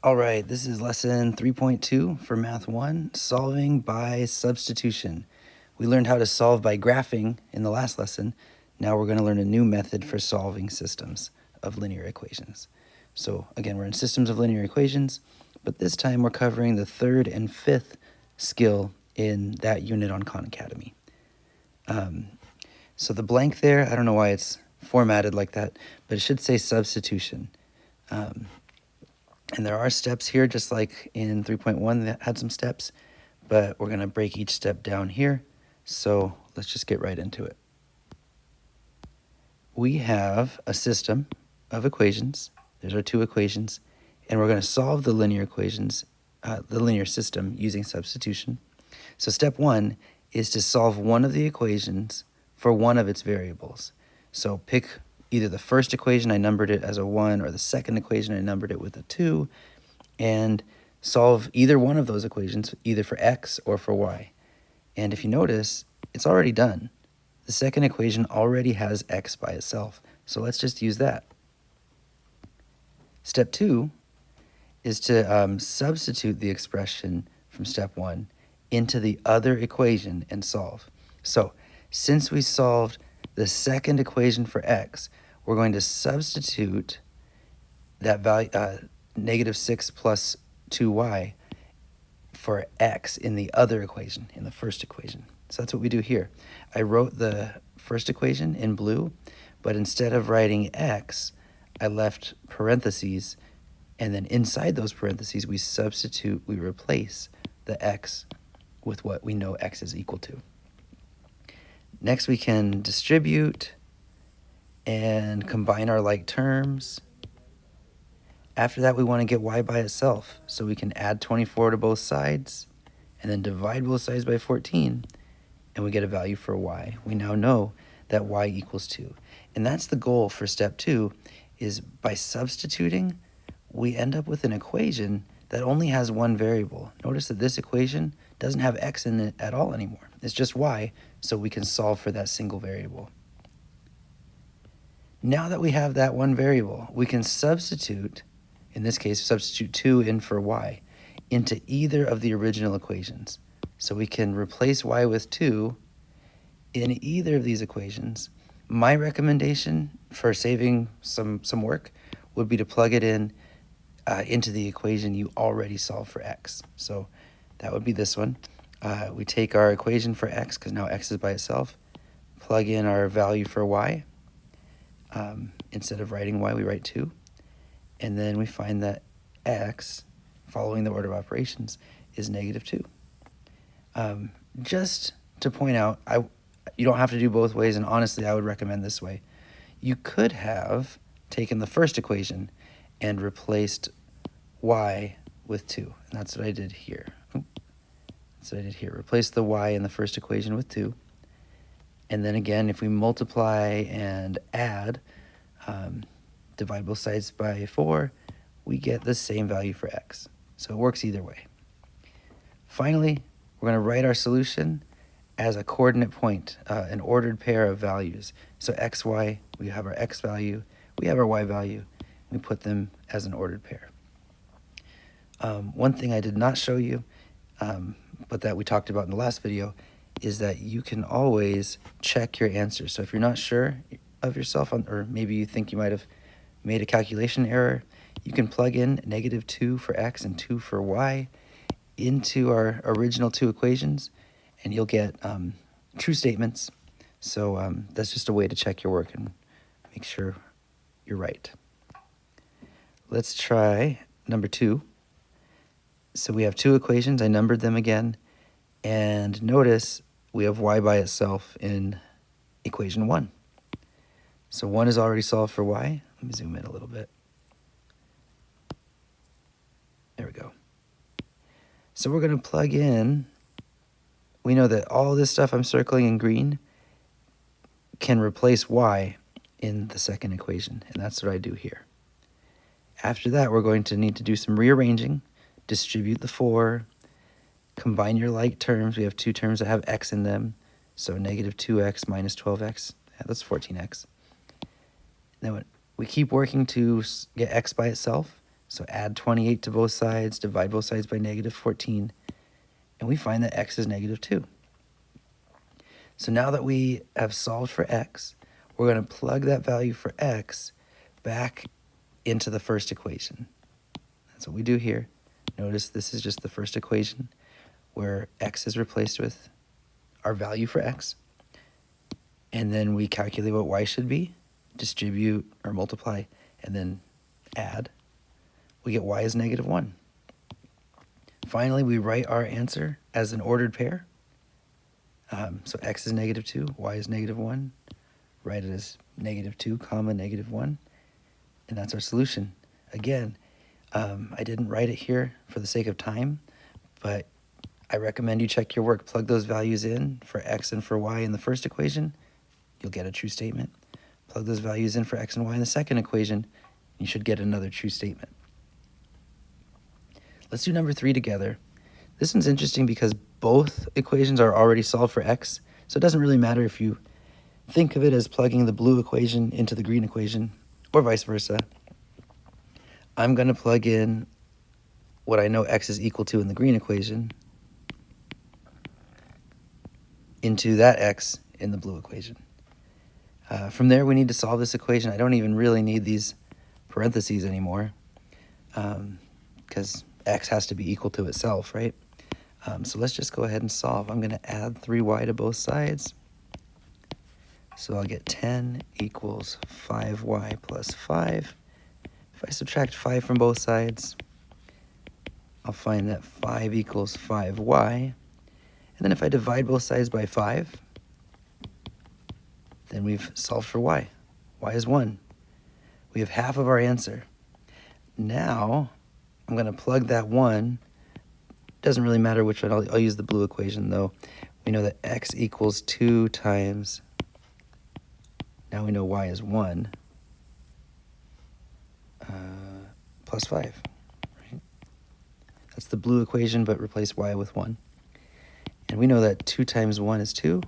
All right, this is lesson 3.2 for Math 1, solving by substitution. We learned how to solve by graphing in the last lesson. Now we're going to learn a new method for solving systems of linear equations. So again, we're in systems of linear equations, but this time we're covering the third and fifth skill in that unit on Khan Academy. So the blank there, I don't know why it's formatted like that, but it should say substitution. And there are steps here, just like in 3.1 that had some steps, but we're going to break each step down here. So let's just get right into it. We have a system of equations. There's our two equations, and we're going to solve the linear equations, the linear system using substitution. So step one is to solve one of the equations for one of its variables. So pick either the first equation, I numbered it as a 1, or the second equation, I numbered it with a 2, and solve either one of those equations, either for x or for y. And if you notice, it's already done. The second equation already has x by itself, so let's just use that. Step 2 is to substitute the expression from step 1 into the other equation and solve. So since we solved the second equation for x, we're going to substitute that value, negative 6 plus 2y, for x in the other equation, in the first equation. So that's what we do here. I wrote the first equation in blue, but instead of writing x, I left parentheses, and then inside those parentheses, we replace the x with what we know x is equal to. Next, we can distribute and combine our like terms. After that, we want to get y by itself, so we can add 24 to both sides and then divide both sides by 14, and we get a value for y. We now know that y equals 2. And that's the goal for step 2, is by substituting, we end up with an equation that only has one variable. Notice that this equation doesn't have x in it at all anymore. It's just y, so we can solve for that single variable. Now that we have that one variable, we can substitute, in this case, substitute 2 in for y, into either of the original equations. So we can replace y with 2 in either of these equations. My recommendation for saving some work would be to plug it in into the equation you already solved for x. So that would be this one. We take our equation for x, because now x is by itself, plug in our value for y. Instead of writing y, we write 2. And then we find that x, following the order of operations, is negative 2. Just to point out, you don't have to do both ways, and honestly, I would recommend this way. You could have taken the first equation and replaced y with 2, and that's what I did here. Replace the y in the first equation with 2. And then again, if we multiply and add, divide both sides by 4, we get the same value for x. So it works either way. Finally, we're going to write our solution as a coordinate point, an ordered pair of values. So x, y, we have our x value, we have our y value, we put them as an ordered pair. One thing I did not show you, but that we talked about in the last video, is that you can always check your answers. So if you're not sure of yourself, or maybe you think you might have made a calculation error, you can plug in negative 2 for x and 2 for y into our original two equations, and you'll get true statements. So that's just a way to check your work and make sure you're right. Let's try number 2. So we have two equations. I numbered them again. And notice we have y by itself in equation 1. So 1 is already solved for y. Let me zoom in a little bit. There we go. So we're going to plug in. We know that all this stuff I'm circling in green can replace y in the second equation, and that's what I do here. After that, we're going to need to do some rearranging, distribute the 4, combine your like terms. We have two terms that have x in them, so negative 2x minus 12x, that's 14x. Now we keep working to get x by itself, So add 28 to both sides, divide both sides by negative 14, and we find that x is negative 2. So now that we have solved for x, we're going to plug that value for x back into the first equation. That's what we do here. Notice this is just the first equation where x is replaced with our value for x. And then we calculate what y should be, distribute or multiply, and then add. We get y is negative 1. Finally, we write our answer as an ordered pair. So x is negative 2, y is negative 1. Write it as negative 2, comma, negative 1. And that's our solution. Again, I didn't write it here for the sake of time, but I recommend you check your work. Plug those values in for x and for y in the first equation. You'll get a true statement. Plug those values in for x and y in the second equation. You should get another true statement. Let's do number 3 together. This one's interesting because both equations are already solved for x, so it doesn't really matter if you think of it as plugging the blue equation into the green equation or vice versa. I'm going to plug in what I know x is equal to in the green equation into that x in the blue equation. From there, we need to solve this equation. I don't even really need these parentheses anymore because x has to be equal to itself, right? So let's just go ahead and solve. I'm going to add 3y to both sides. So I'll get 10 equals 5y plus 5. If I subtract 5 from both sides, I'll find that 5 equals 5y. And then if I divide both sides by 5, then we've solved for y. Y is 1. We have half of our answer. Now, I'm going to plug that 1. Doesn't really matter which one. I'll use the blue equation, though. We know that x equals 2 times, now we know y is 1, plus 5. Right? That's the blue equation, but replace y with 1. And we know that 2 times 1 is 2.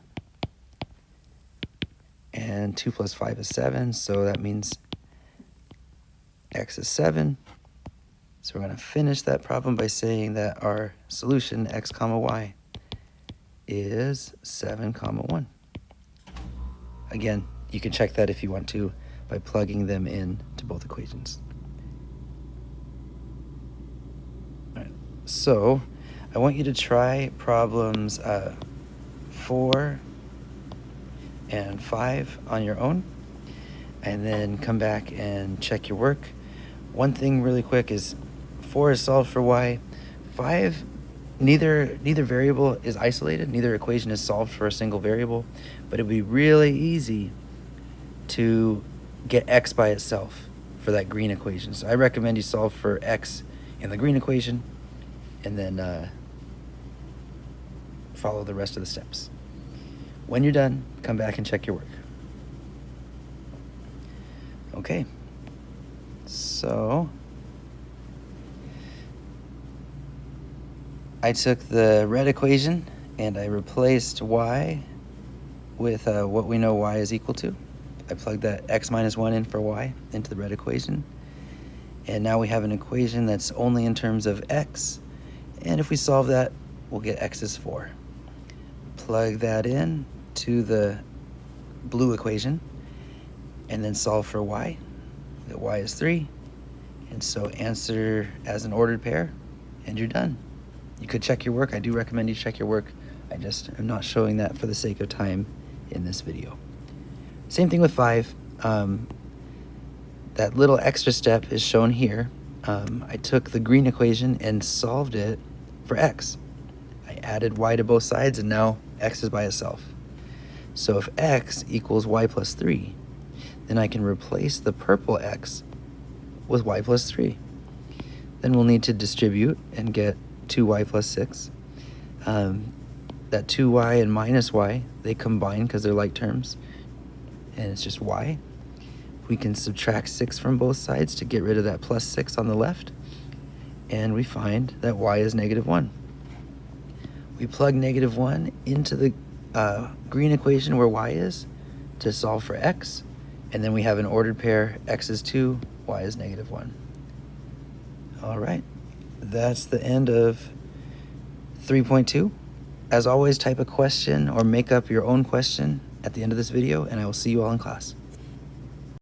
And 2 plus 5 is 7, so that means x is 7. So we're going to finish that problem by saying that our solution, x comma y, is 7 comma 1. Again, you can check that if you want to by plugging them in to both equations. All right. So I want you to try problems 4 and 5 on your own, and then come back and check your work. One thing really quick is 4 is solved for y. 5, neither variable is isolated. Neither equation is solved for a single variable, but it would be really easy to get x by itself for that green equation. So I recommend you solve for x in the green equation and then follow the rest of the steps. When you're done, come back and check your work. Okay, so I took the red equation and I replaced y with what we know y is equal to. I plugged that x minus 1 in for y into the red equation. And now we have an equation that's only in terms of x. And if we solve that, we'll get x is 4. Plug that in to the blue equation and then solve for y. That y is 3. And so answer as an ordered pair, and you're done. You could check your work. I do recommend you check your work. I just am not showing that for the sake of time in this video. Same thing with 5. That little extra step is shown here. I took the green equation and solved it for x. I added y to both sides, and now x is by itself. So if x equals y plus 3, then I can replace the purple x with y plus 3. Then we'll need to distribute and get 2y plus 6. That 2y and minus y, they combine because they're like terms, and it's just y. We can subtract 6 from both sides to get rid of that plus 6 on the left, and we find that y is negative 1. We plug negative 1 into the green equation where y is to solve for x, and then we have an ordered pair. X is 2, y is negative 1. All right. That's the end of 3.2. As always, type a question or make up your own question at the end of this video, and I will see you all in class.